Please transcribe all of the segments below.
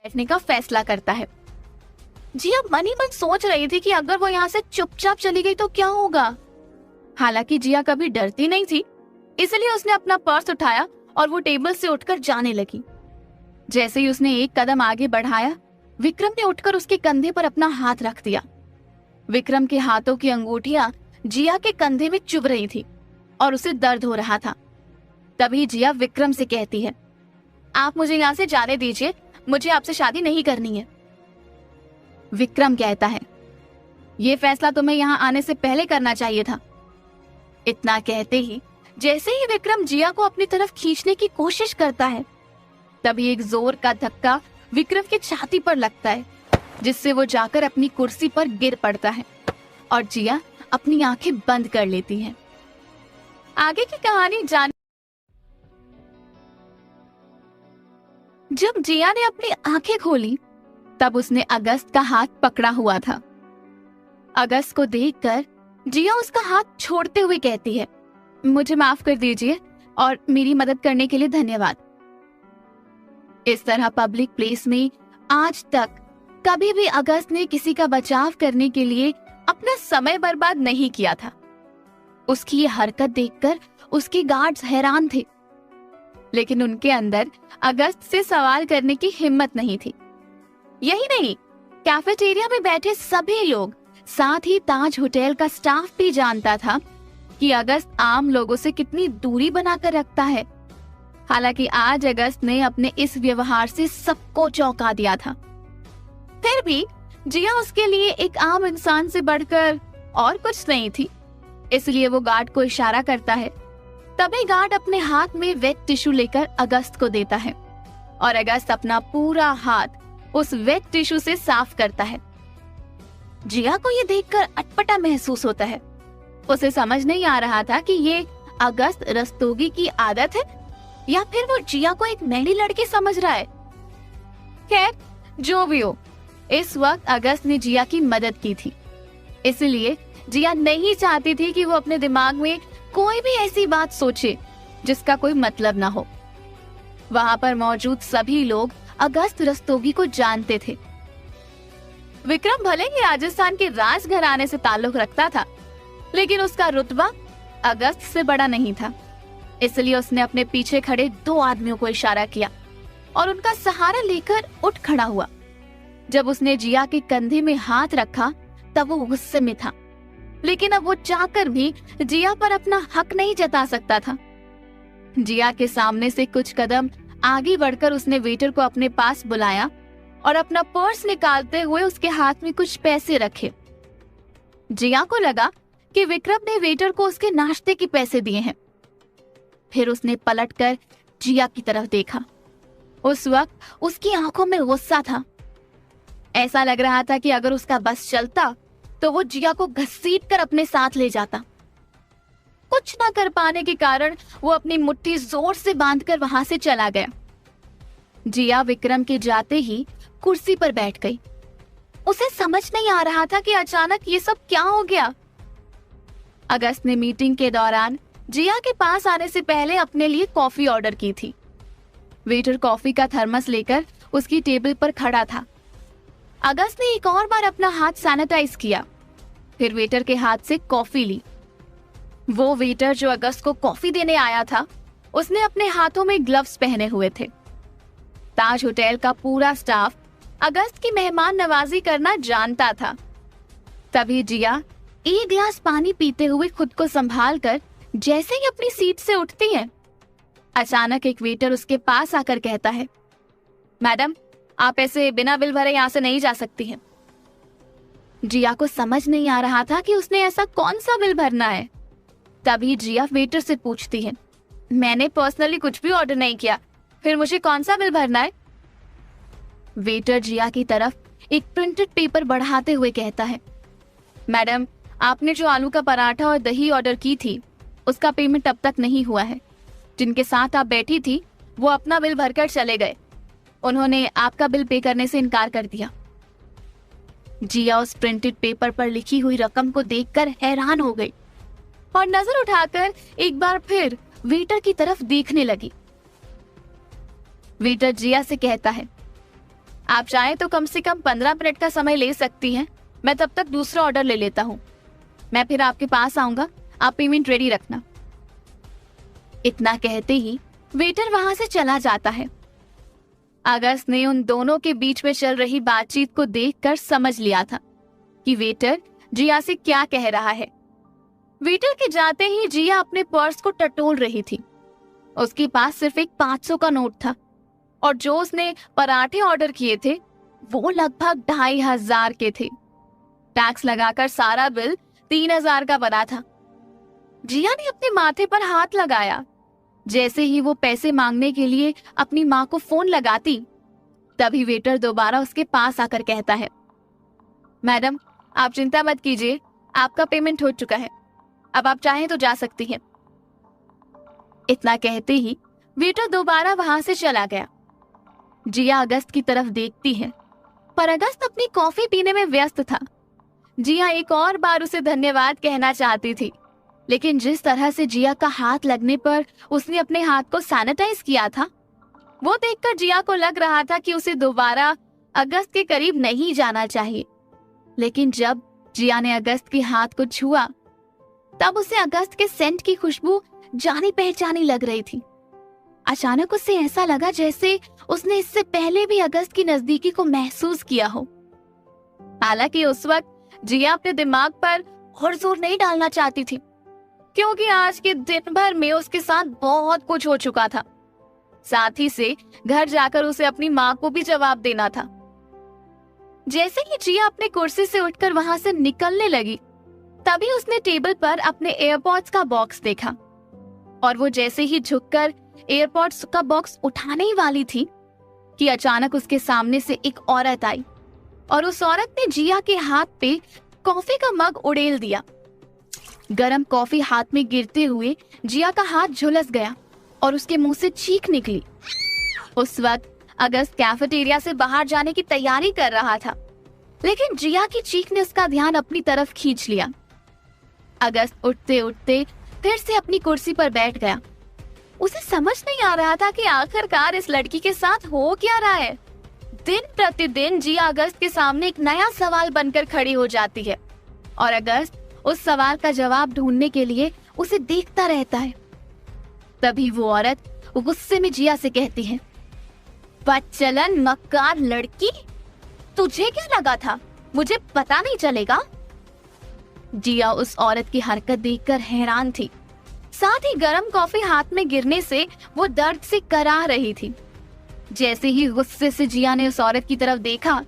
बैठने का फैसला करता है। जिया मन ही मन सोच रही थी कि अगर वो यहाँ से चुपचाप चली गई तो क्या होगा। हालांकि जिया कभी डरती नहीं थी, इसलिए उसने अपना पर्स उठाया और वो टेबल से उठकर जाने लगी। जैसे ही उसने एक कदम आगे बढ़ाया, विक्रम ने उठकर उसके कंधे पर अपना हाथ रख दिया। विक्रम के हाथों की अंगूठियां जिया के कंधे में चुभ रही थी और उसे दर्द हो रहा था। तभी जिया विक्रम से कहती है, आप मुझे यहाँ से जाने दीजिए, मुझे आपसे शादी नहीं करनी है। विक्रम कहता है, ये फैसला तुम्हें यहाँ आने से पहले करना चाहिए था। इतना कहते ही जैसे ही विक्रम जिया को अपनी तरफ खींचने की कोशिश करता है, तभी एक जोर का धक्का विक्रम की छाती पर लगता है, जिससे वो जाकर अपनी कुर्सी पर गिर पड़ता है और जिया अपनी आंखें बंद कर लेती है। आगे की कहानी जान। जब जिया ने अपनी आंखें खोली, तब उसने अगस्त का हाथ पकड़ा हुआ था। अगस्त को देखकर जिया उसका हाथ छोड़ते हुए कहती है, मुझे माफ कर दीजिए और मेरी मदद करने के लिए धन्यवाद। इस तरह पब्लिक प्लेस में आज तक कभी भी अगस्त ने किसी का बचाव करने के लिए अपना समय बर्बाद नहीं किया था। उसकी ये हरकत देखकर उसके गार्ड्स हैरान थे, लेकिन उनके अंदर अगस्त से सवाल करने की हिम्मत नहीं थी। यही नहीं, कैफेटेरिया में बैठे सभी लोग, साथ ही ताज होटल का स्टाफ भी जानता था कि अगस्त आम लोगों से कितनी दूरी बनाकर रखता है। हालांकि आज अगस्त ने अपने इस व्यवहार से सबको चौंका दिया था। फिर भी जिया उसके लिए एक आम इंसान से बढ़कर और कुछ नहीं थी, इसलिए वो गार्ड को इशारा करता है। तभी गार्ड अपने हाथ में वेट टिश्यू लेकर अगस्त को देता है और अगस्त अपना पूरा हाथ उस वेट टिश्यू से साफ करता है। जिया को ये देखकर अटपटा महसूस होता है। उसे समझ नहीं आ रहा था कि ये अगस्त रस्तोगी की आदत है या फिर वो जिया को एक नई लड़की समझ रहा है। खैर, जो भी हो, इस वक्त अगस्त ने जिया की मदद की थी, इसलिए जिया नहीं चाहती थी कि वो अपने दिमाग में कोई भी ऐसी बात सोचे जिसका कोई मतलब ना हो। वहां पर मौजूद सभी लोग अगस्त रस्तोगी को जानते थे। विक्रम भले ही राजस्थान के राज घराने से ताल्लुक रखता था, लेकिन उसका रुतबा अगस्त से बड़ा नहीं था। इसलिए उसने अपने पीछे खड़े 2 आदमियों को इशारा किया और उनका सहारा लेकर उठ खड़ा हुआ। जब उसने जिया के कंधे में हाथ रखा, तब वो गुस्से में था, लेकिन अब वो चाहकर भी जिया पर अपना हक नहीं जता सकता था। जिया के सामने से कुछ कदम आगे बढ़कर उसने वेटर को अपने पास बुलाया और अपना पर्स निकालते हुए उसके हाथ में कुछ पैसे रखे। जिया को लगा कि विक्रम ने वेटर को उसके नाश्ते के पैसे दिए हैं। फिर उसने पलटकर जिया की तरफ देखा। उस वक्त उसकी आंखों में गुस्सा था। ऐसा लग रहा था कि अगर उसका बस चलता तो वो जिया को घसीटकर अपने साथ ले जाता। कुछ न कर पाने के कारण वो अपनी मुट्ठी जोर से बांधकर वहां से चला गया। जिया विक्रम के जाते ही कुर्सी पर बैठ गई। उसे समझ नहीं आ रहा था कि अचानक ये सब क्या हो गया। अगस्त ने मीटिंग के दौरान जिया के पास आने से पहले अपने लिए कॉफी ऑर्डर की थी। वेटर कॉफी का थर्मस लेकर उसकी टेबल पर खड़ा था। अगस्त ने एक और बार अपना हाथ सैनिटाइज किया, फिर वेटर के हाथ से कॉफी ली। वो वेटर जो अगस्त को कॉफी देने आया था, उसने अपने हाथों में ग्लव्स पहने हुए थे। ताज होटल का पूरा स्टाफ अगस्त की मेहमान नवाजी करना जानता था। तभी जिया एक गिलास पानी पीते हुए खुद को संभाल कर जैसे ही अपनी सीट से उठती है, अचानक एक वेटर उसके पास आकर कहता है, मैडम, आप ऐसे बिना बिल भरे यहाँ से नहीं जा सकती हैं। जिया को समझ नहीं आ रहा था कि उसने ऐसा कौन सा बिल भरना है। तभी जिया वेटर से पूछती है, मैंने पर्सनली कुछ भी ऑर्डर नहीं किया, फिर मुझे कौन सा बिल भरना है? वेटर जिया की तरफ एक प्रिंटेड पेपर बढ़ाते हुए कहता है, मैडम, आपने जो आलू का पराठा और दही ऑर्डर की थी, उसका पेमेंट अब तक नहीं हुआ है। जिनके साथ आप बैठी थी वो अपना बिल भरकर चले गए। उन्होंने आपका बिल पे करने से इनकार कर दिया। जिया उस प्रिंटेड पेपर पर लिखी हुई रकम को देखकर हैरान हो गई और नजर उठाकर एक बार फिर वेटर की तरफ देखने लगी। वेटर जिया से कहता है, आप चाहें तो कम से कम 15 मिनट का समय ले सकती हैं, मैं तब तक दूसरा ऑर्डर ले लेता हूँ। मैं फिर आपके पास आऊंगा, आप पेमेंट रेडी रखना। इतना कहते ही वेटर वहां से चला जाता है। अगस्त ने उन दोनों के बीच में चल रही बातचीत को देखकर समझ लिया था कि वेटर जिया से क्या कह रहा है। वेटर के जाते ही जिया अपने पर्स को टटोल रही थी। उसके पास सिर्फ एक 500 का नोट था और जो उसने पराठे ऑर्डर किए थे वो लगभग 2500 के थे। टैक्स लगाकर सारा बिल 3000 का बना था। जिया ने अपने माथे पर हाथ लगाया। जैसे ही वो पैसे मांगने के लिए अपनी माँ को फोन लगाती, तभी वेटर दोबारा उसके पास आकर कहता है, मैडम आप चिंता मत कीजिए, आपका पेमेंट हो चुका है, अब आप चाहें तो जा सकती हैं। इतना कहते ही वेटर दोबारा वहां से चला गया। जिया अगस्त की तरफ देखती है, पर अगस्त अपनी कॉफी पीने में व्यस्त था। जिया एक और बार उसे धन्यवाद कहना चाहती थी, लेकिन जिस तरह से जिया का हाथ लगने पर उसने अपने हाथ को सैनिटाइज किया था, वो देखकर जिया को लग रहा था कि उसे दोबारा अगस्त के करीब नहीं जाना चाहिए। लेकिन जब जिया ने अगस्त के हाथ को छुआ, तब उसे अगस्त के सेंट की खुशबू जानी पहचानी लग रही थी। अचानक उसे ऐसा लगा जैसे उसने इससे पहले भी अगस्त की नजदीकी को महसूस किया हो। हालांकि उस वक्त जिया अपने दिमाग पर और जोर नहीं डालना चाहती थी, क्योंकि आज के दिन भर में उसके साथ बहुत कुछ हो चुका था। साथ ही से घर जाकर उसे अपनी माँ को भी जवाब देना था। जैसे ही जिया अपने कुर्सी से उठकर वहां से निकलने लगी, तभी उसने टेबल पर अपने एयरपॉड्स का बॉक्स देखा और वो जैसे ही झुककर एयरपॉड्स का बॉक्स उठाने ही वाली थी कि अचानक उसके सामने से एक औरत आई और उस औरत ने जिया के हाथ पे कॉफी का मग उड़ेल दिया। गरम कॉफी हाथ में गिरते हुए जिया का हाथ झुलस गया और उसके मुंह से चीख निकली। उस वक्त अगस्त कैफेटेरिया से बाहर जाने की तैयारी कर रहा था, लेकिन जिया की चीख ने उसका ध्यान अपनी तरफ खींच लिया। अगस्त उठते उठते फिर से अपनी कुर्सी पर बैठ गया। उसे समझ नहीं आ रहा था कि आखिरकार इस लड़की के साथ हो क्या रहा है। दिन प्रतिदिन जिया अगस्त के सामने एक नया सवाल बनकर खड़ी हो जाती है और अगस्त उस सवाल का जवाब ढूंढने के लिए उसे देखता रहता है। तभी वो औरत गुस्से में जिया से कहती है, बदचलन मक्कार लड़की, तुझे क्या लगा था मुझे पता नहीं चलेगा? जिया उस औरत की हरकत देखकर हैरान थी। साथ ही गरम कॉफी हाथ में गिरने से वो दर्द से कराह रही थी। जैसे ही गुस्से से जिया ने उस औरत की तरफ देखा,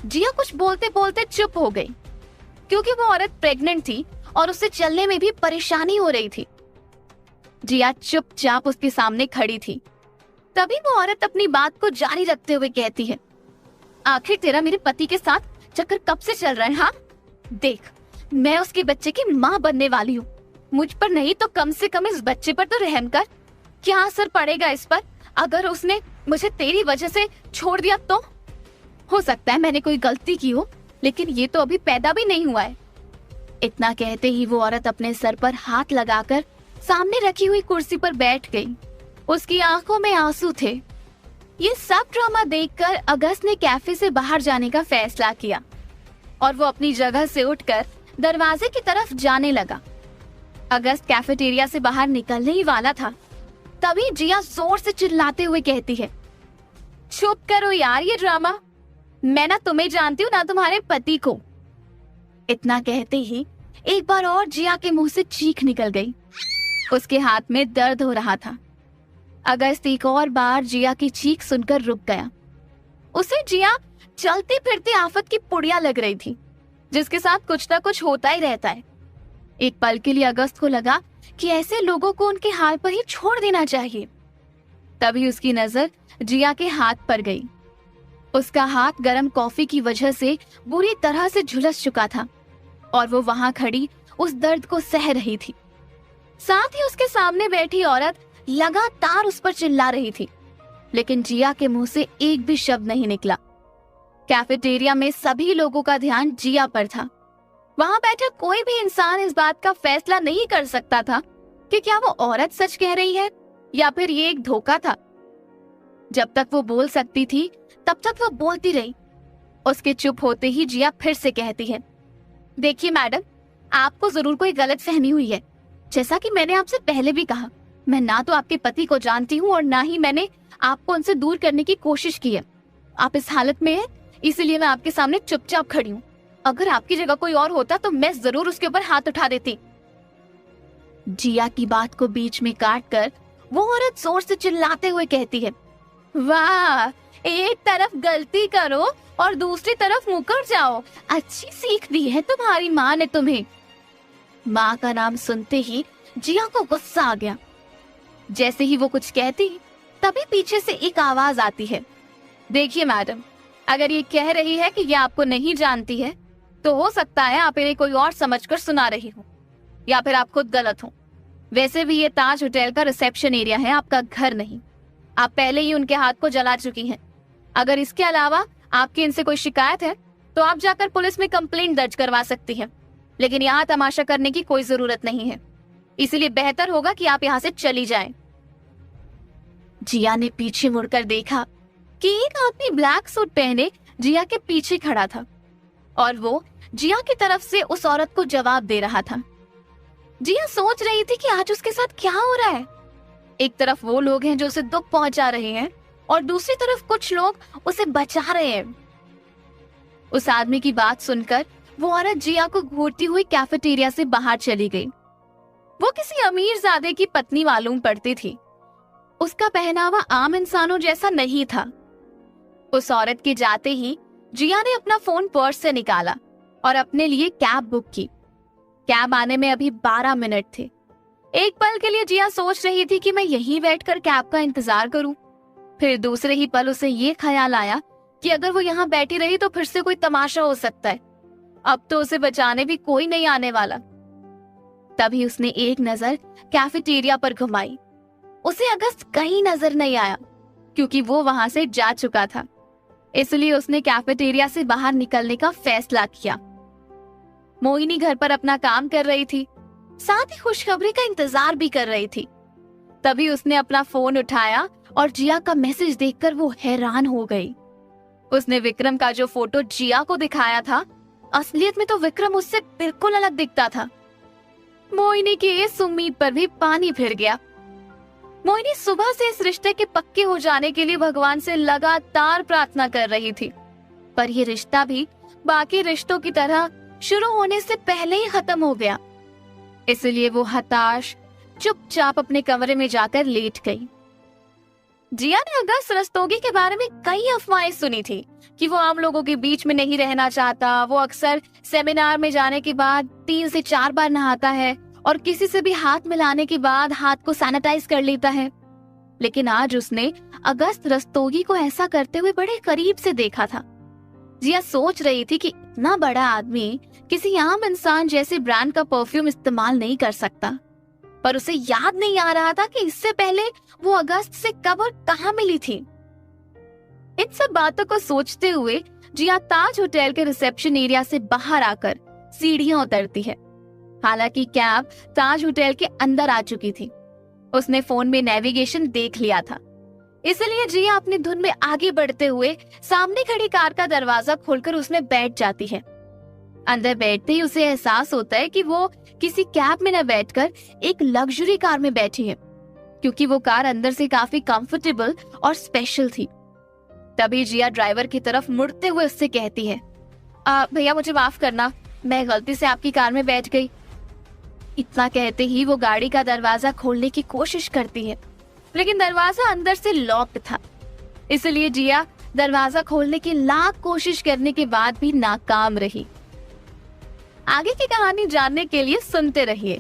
जिया कुछ बोलते बोलते चुप हो गई, क्योंकि वो औरत प्रेग्नेंट थी और उसे चलने में भी परेशानी हो रही थी। जिया चुपचाप उसके सामने खड़ी थी। तभी वो औरत अपनी बात को जारी रखते हुए कहती है, आखिर तेरा मेरे पति के साथ चक्कर कब से चल रहा है? हाँ देख, मैं उसके बच्चे की माँ बनने वाली हूँ। मुझ पर नहीं तो कम से कम इस बच्चे पर तो रहम कर। क्या असर पड़ेगा इस पर अगर उसने मुझे तेरी वजह से छोड़ दिया तो? हो सकता है मैंने कोई गलती की हो, लेकिन ये तो अभी पैदा भी नहीं हुआ है। इतना कहते ही वो औरत अपने सर पर हाथ लगाकर सामने रखी हुई कुर्सी पर बैठ गई। उसकी आंखों में आंसू थे। ये सब ड्रामा देखकर अगस्त ने कैफे से बाहर जाने का फैसला किया और वो अपनी जगह से उठकर दरवाजे की तरफ जाने लगा। अगस्त कैफेटेरिया से बाहर निकलने ही वाला था, तभी जिया जोर से चिल्लाते हुए कहती है, चुप करो यार ये ड्रामा, मैं ना तुम्हें जानती हूँ ना तुम्हारे पति को। इतना कहते ही एक बार और जिया के मुंह से चीख निकल गई। उसके हाथ में दर्द हो रहा था। अगस्त एक और बार जिया की चीख सुनकर रुक गया। उसे जिया चलती फिरती आफत की पुड़िया लग रही थी, जिसके साथ कुछ ना कुछ होता ही रहता है। एक पल के लिए अगस्त को लगा कि ऐसे लोगों को उनके हाल पर ही छोड़ देना चाहिए। तभी उसकी नजर जिया के हाथ पर गई। उसका हाथ गरम कॉफी की वजह से बुरी तरह से झुलस चुका था और वो वहां खड़ी उस दर्द को सह रही थी। साथ ही उसके सामने बैठी औरत लगातार उस पर चिल्ला रही थी, लेकिन जिया के मुंह से एक भी शब्द नहीं निकला। कैफेटेरिया में सभी लोगों का ध्यान जिया पर था। वहां बैठा कोई भी इंसान इस बात का फैसला नहीं कर सकता था कि क्या वो औरत सच कह रही है या फिर ये एक धोखा था। जब तक वो बोल सकती थी तब तक वो बोलती रही। उसके चुप होते ही जिया फिर से कहती है, देखिए मैडम, आपको जरूर कोई गलत फहमी हुई है। जैसा कि मैंने आपसे पहले भी कहा, मैं ना तो आपके पति को जानती हूँ और ना ही मैंने आपको उनसे दूर करने की कोशिश की है। आप इस हालत में हैं, इसीलिए मैं आपके सामने चुपचाप खड़ी हूँ। अगर आपकी जगह कोई और होता तो मैं जरूर उसके ऊपर हाथ उठा देती। जिया की बात को बीच में काट कर वो औरत जोर से चिल्लाते हुए कहती है, वाह, एक तरफ गलती करो और दूसरी तरफ मुकर जाओ। अच्छी सीख दी है तुम्हारी माँ ने तुम्हें। माँ का नाम सुनते ही जिया को गुस्सा आ गया। जैसे ही वो कुछ कहती, तभी पीछे से एक आवाज आती है, देखिए मैडम, अगर ये कह रही है कि ये आपको नहीं जानती है तो हो सकता है आप इन्हें कोई और समझकर सुना रही हो, या फिर आप खुद गलत हो। वैसे भी ये ताज होटल का रिसेप्शन एरिया है, आपका घर नहीं। आप पहले ही उनके हाथ को जला चुकी हैं। अगर इसके अलावा आपकी इनसे कोई शिकायत है तो आप जाकर पुलिस में कंप्लेंट दर्ज करवा सकती हैं, लेकिन यहाँ तमाशा करने की कोई जरूरत नहीं है। इसलिए बेहतर होगा कि आप यहाँ से चली जाएं। जिया ने पीछे मुड़कर देखा कि एक आदमी ब्लैक सूट पहने जिया के पीछे खड़ा था और वो जिया की तरफ से उस औरत को जवाब दे रहा था। जिया सोच रही थी कि आज उसके साथ क्या हो रहा है। एक तरफ वो लोग हैं जो उसे दुख पहुंचा रहे हैं और दूसरी तरफ कुछ लोग उसे बचा रहे हैं। उस आदमी की बात सुनकर वो औरत जिया को घूरती हुई कैफेटेरिया से बाहर चली गई। वो किसी अमीरजादे की पत्नी मालूम पड़ती थी। उसका पहनावा आम इंसानों जैसा नहीं था। उस औरत के जाते ही जिया ने अपना फोन पर्स से निकाला और अपने लिए कैब बुक की। कैब आने में अभी 12 मिनट थे। एक पल के लिए जिया सोच रही थी कि मैं यहीं बैठकर कैब का इंतजार करूं। फिर दूसरे ही पल उसे ये ख्याल आया कि अगर वो यहाँ बैठी रही तो फिर से कोई तमाशा हो सकता है। अब तो उसे बचाने भी कोई नहीं आने वाला। तभी उसने एक नजर कैफेटेरिया पर घुमाई। उसे अगस्त कहीं नजर नहीं आया क्योंकि वो वहां से जा चुका था। इसलिए उसने कैफेटेरिया से बाहर निकलने का फैसला किया। मोहिनी घर पर अपना काम कर रही थी, साथ ही खुशखबरी का इंतजार भी कर रही थी। तभी उसने अपना फोन उठाया और जिया का मैसेज देखकर वो हैरान हो गई। उसने विक्रम का जो फोटो जिया को दिखाया था, असलियत में तो विक्रम उससे बिल्कुल अलग दिखता था। मोहिनी की इस उम्मीद पर भी पानी फिर गया। मोहिनी सुबह से इस रिश्ते के पक्के हो जाने के लिए भगवान से लगातार प्रार्थना कर रही थी, पर ये रिश्ता भी बाकी रिश्तों की तरह शुरू होने से पहले ही खत्म हो गया। इसलिए वो हताश चुपचाप अपने कमरे में जाकर लेट गई। जिया ने अगस्त रस्तोगी के बारे में कई अफवाहें सुनी थी कि वो आम लोगों के बीच में नहीं रहना चाहता। वो अक्सर सेमिनार में जाने के बाद 3 से 4 बार नहाता है और किसी से भी हाथ मिलाने के बाद हाथ को सैनिटाइज कर लेता है। लेकिन आज उसने अगस्त रस्तोगी को ऐसा करते हुए बड़े करीब से देखा था। जिया सोच रही थी कि इतना बड़ा आदमी किसी आम इंसान जैसे ब्रांड का परफ्यूम इस्तेमाल नहीं कर सकता, पर उसे याद नहीं आ रहा था कि इससे पहले वो अगस्त से कब और कहां मिली थी। इन सब बातों को सोचते हुए जिया ताज होटल के रिसेप्शन एरिया से बाहर आकर सीढ़ियां उतरती है। हालांकि कैब ताज होटल के अंदर आ चुकी थी। उसने फोन में नेविगेशन देख लिया था, इसलिए जिया अपनी धुन में आगे बढ़ते हुए सामने खड़ी कार का दरवाजा खोलकर उसमें बैठ जाती है। अंदर बैठते ही उसे एहसास होता है कि वो किसी कैब में न बैठकर एक लग्जरी कार में बैठी है, क्योंकि वो कार अंदर से काफी कंफर्टेबल और स्पेशल थी। तभी जिया ड्राइवर की तरफ मुड़ते हुए उससे कहती है, भैया मुझे माफ करना, मैं गलती से आपकी कार में बैठ गई। इतना कहते ही वो गाड़ी का दरवाजा खोलने की कोशिश करती है, लेकिन दरवाजा अंदर से लॉक्ड था। इसलिए जिया दरवाजा खोलने की लाख कोशिश करने के बाद भी नाकाम रही। आगे की कहानी जानने के लिए सुनते रहिए।